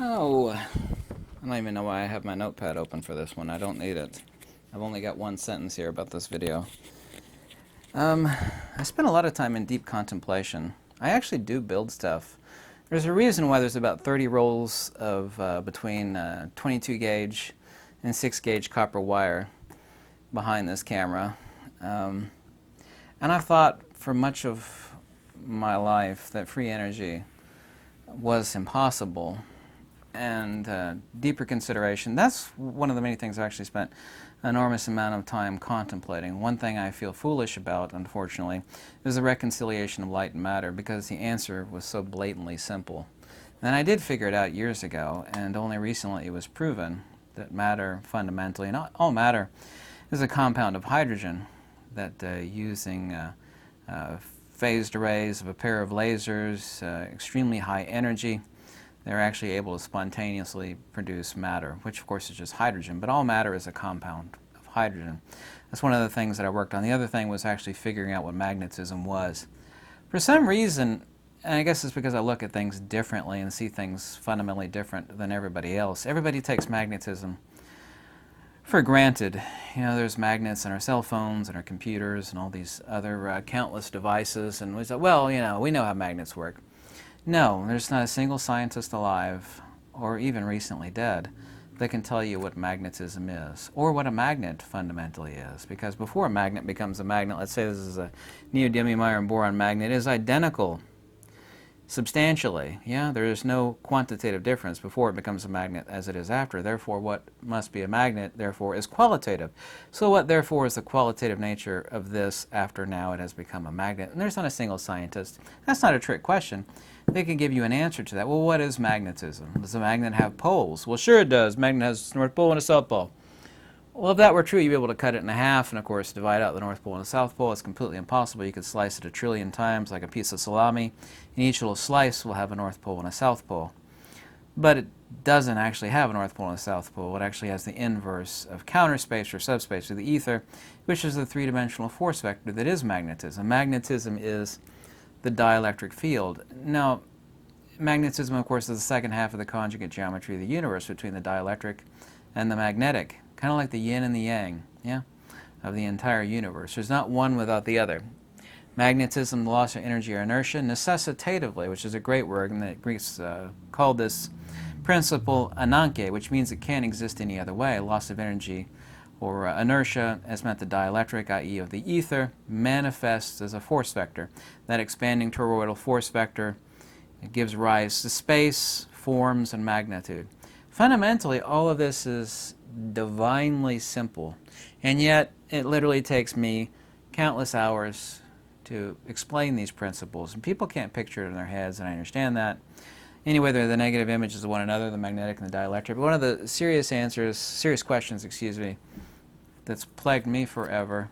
Oh, I don't even know why I have my notepad open for this one. I don't need it. I've only got one sentence here about this video. I spend a lot of time in deep contemplation. I actually do build stuff. There's a reason why there's about 30 rolls of between 22 gauge and 6 gauge copper wire behind this camera. And I've thought for much of my life that free energy was impossible. And deeper consideration, that's one of the many things I actually spent an enormous amount of time contemplating. One thing I feel foolish about, unfortunately, is the reconciliation of light and matter, because the answer was so blatantly simple. And I did figure it out years ago, and only recently it was proven that matter fundamentally, and all matter, is a compound of hydrogen that using phased arrays of a pair of lasers, extremely high energy, they're actually able to spontaneously produce matter, which of course is just hydrogen, but all matter is a compound of hydrogen. That's one of the things that I worked on. The other thing was actually figuring out what magnetism was. For some reason, and I guess it's because I look at things differently and see things fundamentally different than everybody else, everybody takes magnetism for granted. You know, there's magnets in our cell phones and our computers and all these other countless devices, and we say, well, you know, we know how magnets work. No, there's not a single scientist alive, or even recently dead, that can tell you what magnetism is, or what a magnet fundamentally is. Because before a magnet becomes a magnet, let's say this is a neodymium iron boron magnet, it is identical substantially. Yeah, there is no quantitative difference before it becomes a magnet as it is after. Therefore, what must be a magnet, therefore, is qualitative. So what, therefore, is the qualitative nature of this after now it has become a magnet? And there's not a single scientist. That's not a trick question. They can give you an answer to that. Well, what is magnetism? Does a magnet have poles? Well, sure it does. Magnet has a north pole and a south pole. Well, if that were true, you'd be able to cut it in half and, of course, divide out the North Pole and the South Pole. It's completely impossible. You could slice it 1 trillion times like a piece of salami, and each little slice will have a North Pole and a South Pole. But it doesn't actually have a North Pole and a South Pole. It actually has the inverse of counter space or subspace, or the ether, which is the three-dimensional force vector that is magnetism. Magnetism is the dielectric field. Now, magnetism, of course, is the second half of the conjugate geometry of the universe between the dielectric and the magnetic. Kind of like the yin and the yang, yeah, of the entire universe. There's not one without the other. Magnetism, the loss of energy or inertia, necessitatively, which is a great word, and the Greeks called this principle ananke, which means it can't exist any other way. Loss of energy or inertia, as meant the dielectric, i.e. of the ether, manifests as a force vector. That expanding toroidal force vector, it gives rise to space, forms, and magnitude. Fundamentally, all of this is divinely simple, and yet it literally takes me countless hours to explain these principles, and people can't picture it in their heads, and I understand that. Anyway, they're the negative images of one another, the magnetic and the dielectric. But one of the serious questions, that's plagued me forever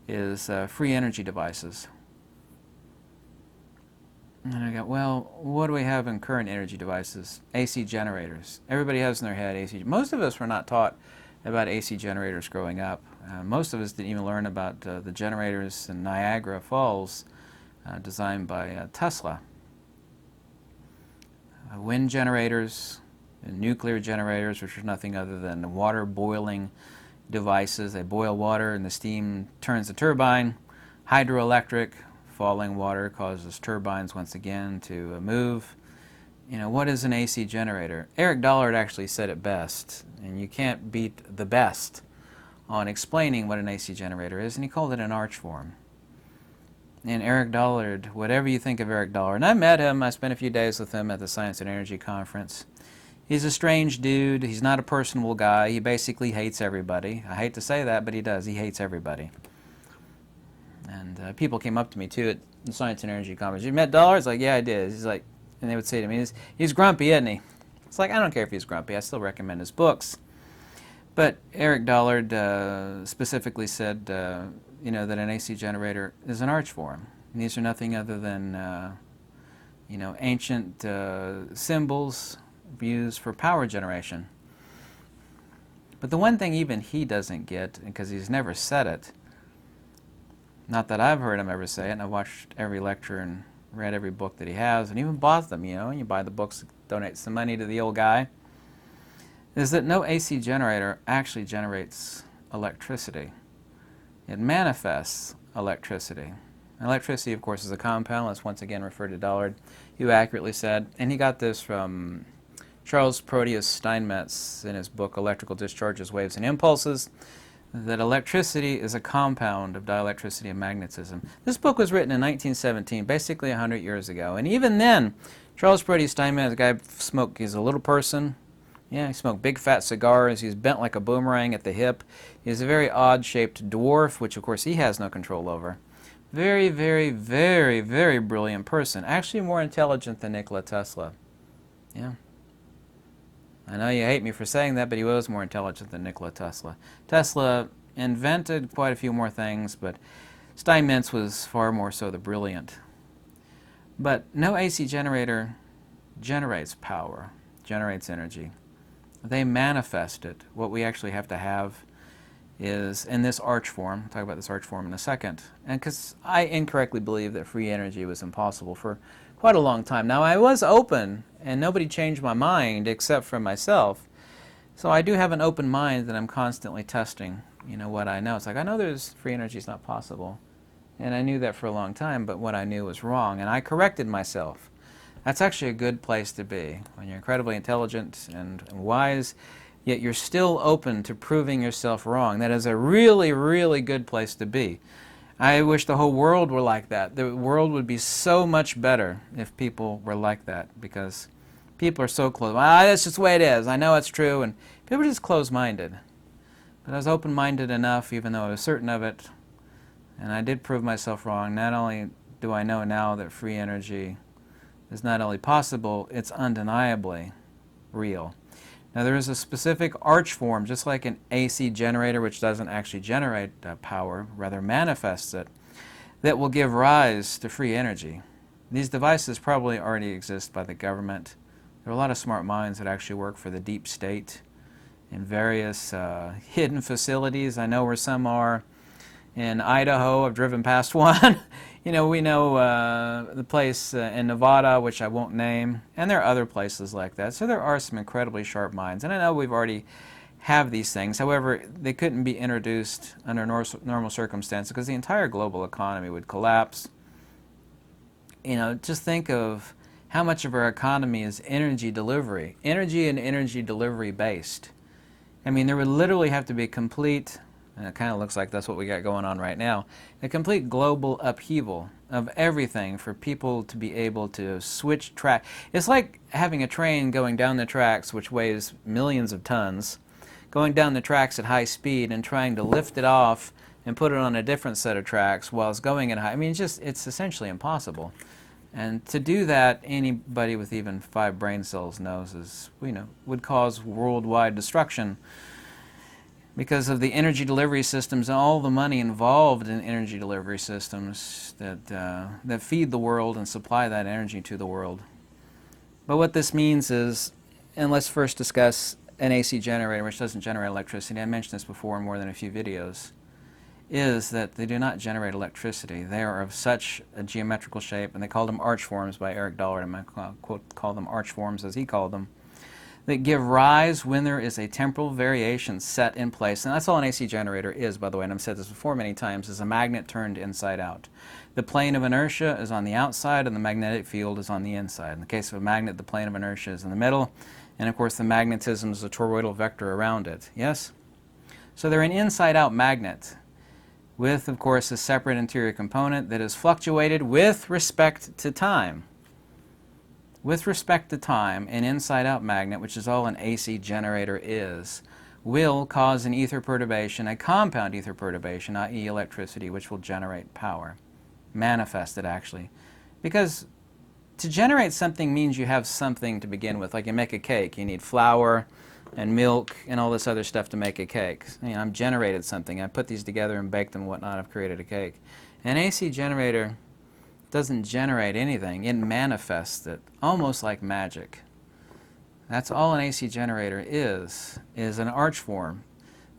is free energy devices. And I go, well, what do we have in current energy devices? AC generators. Everybody has in their head AC. Most of us were not taught about AC generators growing up. Most of us didn't even learn about the generators in Niagara Falls designed by Tesla. Wind generators, and nuclear generators, which are nothing other than water boiling devices. They boil water and the steam turns the turbine. Hydroelectric. Falling water causes turbines once again to move. You know, what is an AC generator? Eric Dollard actually said it best, and you can't beat the best on explaining what an AC generator is, and he called it an arch form. And Eric Dollard, whatever you think of Eric Dollard, and I met him, I spent a few days with him at the Science and Energy Conference. He's a strange dude. He's not a personable guy. He basically hates everybody. I hate to say that, but he does. He hates everybody. And people came up to me, too, at the Science and Energy Conference. You met Dollard? It's like, yeah, I did. He's like, and they would say to me, he's grumpy, isn't he? It's like, I don't care if he's grumpy. I still recommend his books. But Eric Dollard specifically said, you know, that an AC generator is an arch form. And these are nothing other than, you know, ancient symbols used for power generation. But the one thing even he doesn't get, because he's never said it, not that I've heard him ever say it, and I've watched every lecture and read every book that he has, and even bought them, you know, and you buy the books donate some money to the old guy, is that no AC generator actually generates electricity. It manifests electricity. Electricity, of course, is a compound. Let's once again refer to Dollard, who accurately said, and he got this from Charles Proteus Steinmetz in his book Electrical Discharges, Waves and Impulses, that electricity is a compound of dielectricity and magnetism. This book was written in 1917, basically 100 years ago. And even then, Charles Proteus Steinmetz, the guy smoked, he's a little person. Yeah, he smoked big fat cigars. He's bent like a boomerang at the hip. He's a very odd-shaped dwarf, which of course he has no control over. Very, very, very, very brilliant person. Actually more intelligent than Nikola Tesla. Yeah. I know you hate me for saying that, but he was more intelligent than Nikola Tesla. Tesla invented quite a few more things, but Steinmetz was far more so the brilliant. But no AC generator generates power, generates energy. They manifest it. What we actually have to have is in this arch form. I'll talk about this arch form in a second. And because I incorrectly believed that free energy was impossible for quite a long time. Now, I was open, and nobody changed my mind except for myself. So I do have an open mind that I'm constantly testing, what I know. It's like, I know there's free energy is not possible. And I knew that for a long time, but what I knew was wrong. And I corrected myself. That's actually a good place to be. When you're incredibly intelligent and wise, yet you're still open to proving yourself wrong. That is a really, really good place to be. I wish the whole world were like that. The world would be so much better if people were like that, because people are so closed. That's just the way it is. I know it's true, and people are just closed-minded. But I was open-minded enough, even though I was certain of it, and I did prove myself wrong. Not only do I know now that free energy is not only possible, it's undeniably real. Now there is a specific arch form, just like an AC generator, which doesn't actually generate power, rather manifests it, that will give rise to free energy. These devices probably already exist by the government. There are a lot of smart minds that actually work for the deep state in various hidden facilities. I know where some are. In Idaho, I've driven past one. We know the place in Nevada, which I won't name, and there are other places like that. So there are some incredibly sharp minds, and I know we've already have these things. However, they couldn't be introduced under normal circumstances because the entire global economy would collapse. Just think of how much of our economy is energy delivery, energy and energy delivery based. I mean, there would literally have to be complete, and it kind of looks like that's what we got going on right now, a complete global upheaval of everything for people to be able to switch track. It's like having a train going down the tracks, which weighs millions of tons, going down the tracks at high speed and trying to lift it off and put it on a different set of tracks while it's going at high. I mean, it's essentially impossible. And to do that, anybody with even 5 brain cells knows would cause worldwide destruction, because of the energy delivery systems and all the money involved in energy delivery systems that feed the world and supply that energy to the world. But what this means is, and let's first discuss an AC generator, which doesn't generate electricity. I mentioned this before in more than a few videos, is that they do not generate electricity. They are of such a geometrical shape, and they called them arch forms by Eric Dollard. I'm going to call them arch forms as he called them, that give rise when there is a temporal variation set in place. And that's all an AC generator is, by the way, and I've said this before many times, is a magnet turned inside out. The plane of inertia is on the outside and the magnetic field is on the inside. In the case of a magnet, the plane of inertia is in the middle, and of course the magnetism is a toroidal vector around it. Yes? So they're an inside-out magnet with, of course, a separate interior component that is fluctuated with respect to time. With respect to time, an inside-out magnet, which is all an AC generator is, will cause an ether perturbation, a compound ether perturbation, i.e. electricity, which will generate power. Manifest it, actually. Because to generate something means you have something to begin with. Like you make a cake, you need flour and milk and all this other stuff to make a cake. I've generated something. I put these together and baked them and whatnot. I've created a cake. An AC generator doesn't generate anything. It manifests it, almost like magic. That's all an AC generator is an arch form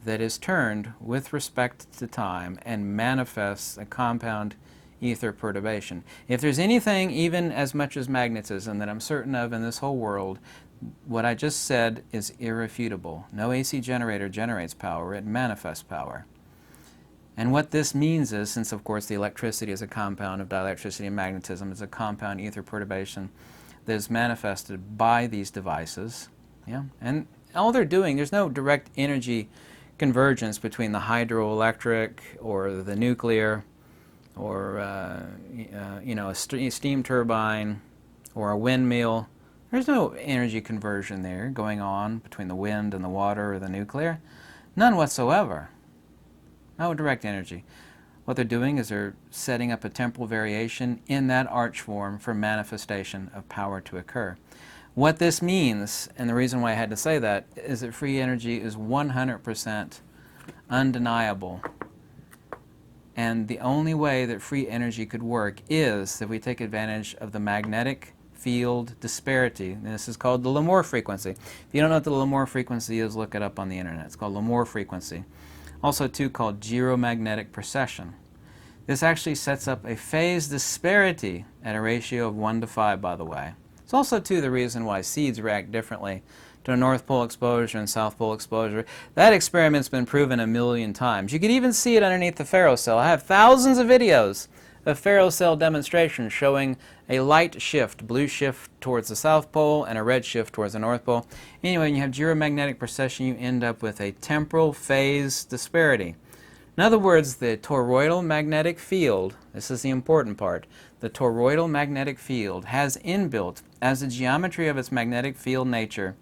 that is turned with respect to time and manifests a compound ether perturbation. If there's anything even as much as magnetism that I'm certain of in this whole world, what I just said is irrefutable. No AC generator generates power, it manifests power. And what this means is, since of course the electricity is a compound of dielectricity and magnetism, it's a compound ether perturbation that is manifested by these devices. Yeah? And all they're doing, there's no direct energy convergence between the hydroelectric or the nuclear or a steam turbine or a windmill. There's no energy conversion there going on between the wind and the water or the nuclear. None whatsoever. No direct energy. What they're doing is they're setting up a temporal variation in that arch form for manifestation of power to occur. What this means, and the reason why I had to say that, is that free energy is 100% undeniable. And the only way that free energy could work is if we take advantage of the magnetic field disparity. And this is called the Lemur Frequency. If you don't know what the Lemur Frequency is, look it up on the internet. It's called Lemur Frequency. Also too called gyromagnetic precession. This actually sets up a phase disparity at a ratio of 1 to 5, by the way. It's also too the reason why seeds react differently to a North Pole exposure and South Pole exposure. That experiment's been proven 1,000,000 times. You could even see it underneath the ferrocell. I have thousands of videos of ferrocell demonstrations showing a light shift, blue shift towards the South Pole and a red shift towards the North Pole. Anyway, when you have gyromagnetic precession, you end up with a temporal phase disparity. In other words, the toroidal magnetic field, this is the important part, the toroidal magnetic field has inbuilt, as the geometry of its magnetic field nature,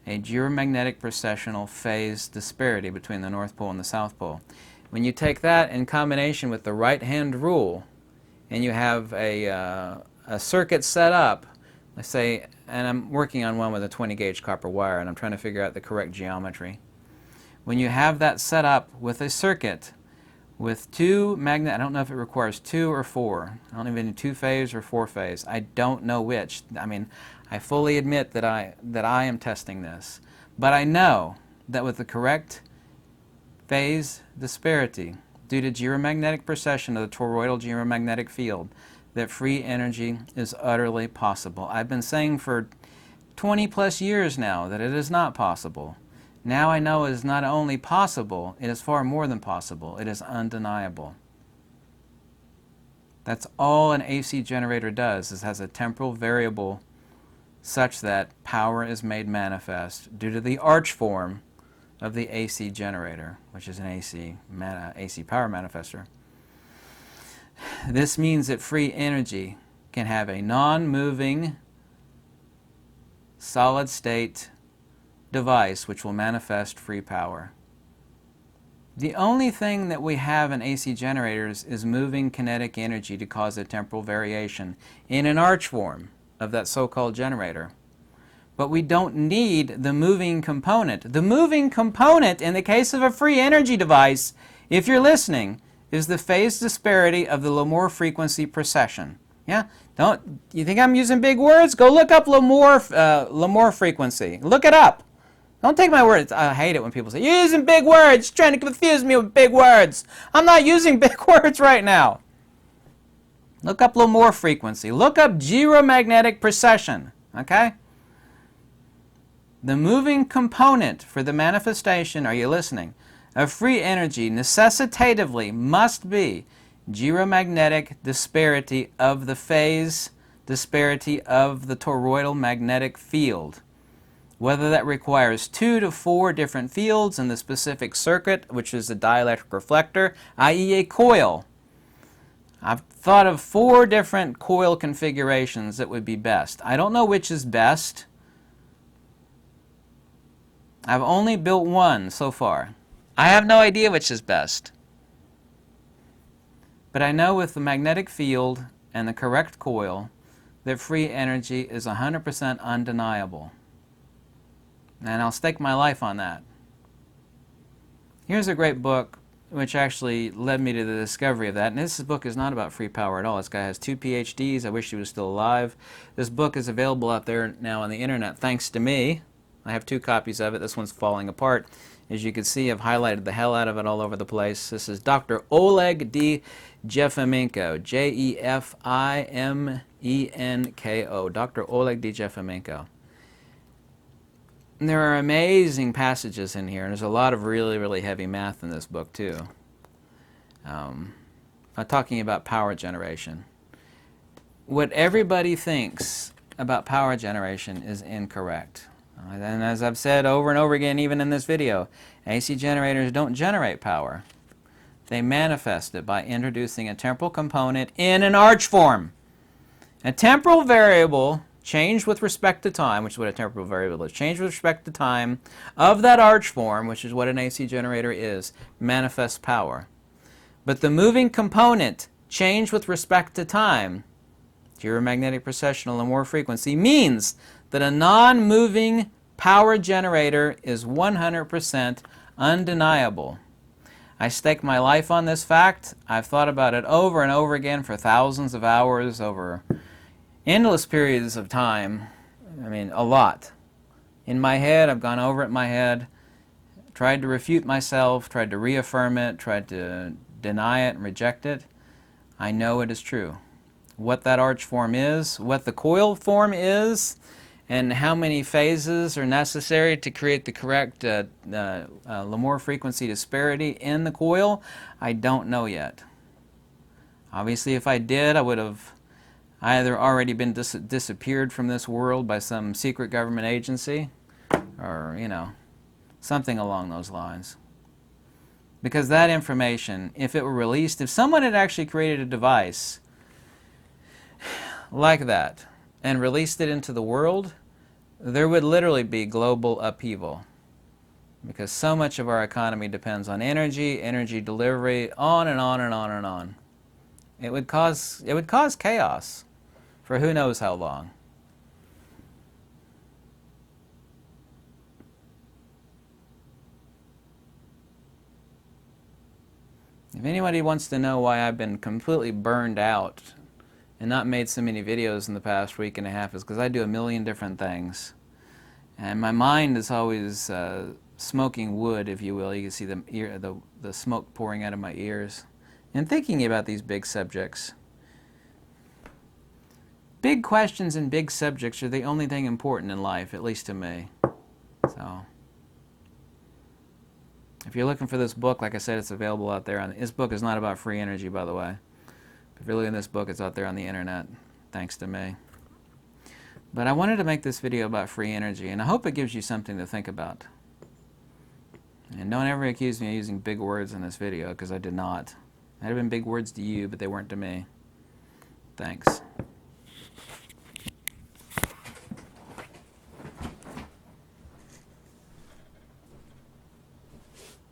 a gyromagnetic precessional phase disparity between the North Pole and the South Pole. When you take that in combination with the right-hand rule, and you have a circuit set up, let's say, and I'm working on one with a 20-gauge copper wire, and I'm trying to figure out the correct geometry. When you have that set up with a circuit with two magnet, I don't know if it requires 2 or 4. I don't even know 2-phase or 4-phase. I don't know which. I mean, I fully admit that I am testing this. But I know that with the correct phase disparity, due to gyromagnetic precession of the toroidal gyromagnetic field, that free energy is utterly possible. I've been saying for 20 plus years now that it is not possible. Now I know it is not only possible, it is far more than possible. It is undeniable. That's all an AC generator does, is has a temporal variable such that power is made manifest due to the arch form of the AC generator, which is an AC power manifester. This means that free energy can have a non-moving solid state device which will manifest free power. The only thing that we have in AC generators is moving kinetic energy to cause a temporal variation in an arch form of that so-called generator. But we don't need the moving component. The moving component in the case of a free energy device, if you're listening, is the phase disparity of the Lemur frequency precession. Yeah? Don't you think I'm using big words? Go look up Lemur frequency. Look it up. Don't take my words. I hate it when people say, you're using big words, trying to confuse me with big words. I'm not using big words right now. Look up Lemur frequency. Look up gyromagnetic precession. Okay? The moving component for the manifestation, are you listening, of free energy necessitatively must be gyromagnetic disparity of the phase disparity of the toroidal magnetic field. Whether that requires 2 to 4 different fields in the specific circuit, which is a dielectric reflector, i.e. a coil. I've thought of 4 different coil configurations that would be best. I don't know which is best. I've only built one so far. I have no idea which is best. But I know with the magnetic field and the correct coil that free energy is 100% undeniable. And I'll stake my life on that. Here's a great book which actually led me to the discovery of that. And this book is not about free power at all. This guy has 2 PhDs. I wish he was still alive. This book is available out there now on the internet thanks to me. I have 2 copies of it. This one's falling apart. As you can see, I've highlighted the hell out of it all over the place. This is Dr. Oleg D. Jefimenko, Jefimenko, Dr. Oleg D. Jefimenko. And there are amazing passages in here, and there's a lot of really, really heavy math in this book, too. I'm talking about power generation. What everybody thinks about power generation is incorrect. And as I've said over and over again, even in this video, AC generators don't generate power. They manifest it by introducing a temporal component in an arch form. A temporal variable changed with respect to time, which is what a temporal variable is, changed with respect to time of that arch form, which is what an AC generator is, manifests power. But the moving component changed with respect to time, geomagnetic precessional Lemur frequency, means that a non-moving power generator is 100% undeniable. I stake my life on this fact. I've thought about it over and over again for thousands of hours over endless periods of time. I mean, a lot. In my head, I've gone over it in my head, tried to refute myself, tried to reaffirm it, tried to deny it and reject it. I know it is true. What that arch form is, what the coil form is, and how many phases are necessary to create the correct Lemur frequency disparity in the coil, I don't know yet. Obviously, if I did, I would have either already been disappeared from this world by some secret government agency, or, you know, something along those lines. Because that information, if it were released, if someone had actually created a device like that and released it into the world, there would literally be global upheaval. Because so much of our economy depends on energy, energy delivery, on and on and on and on. It would cause chaos for who knows how long. If anybody wants to know why I've been completely burned out and not made so many videos in the past week and a half, is because I do a million different things. And my mind is always smoking wood, if you will. You can see the smoke pouring out of my ears. And thinking about these big subjects. Big questions and big subjects are the only thing important in life, at least to me. So, if you're looking for this book, like I said, it's available out there. This book is not about free energy, by the way. If you're looking at this book, it's out there on the internet, thanks to me. But I wanted to make this video about free energy, and I hope it gives you something to think about. And don't ever accuse me of using big words in this video, because I did not. Might have been big words to you, but they weren't to me. Thanks.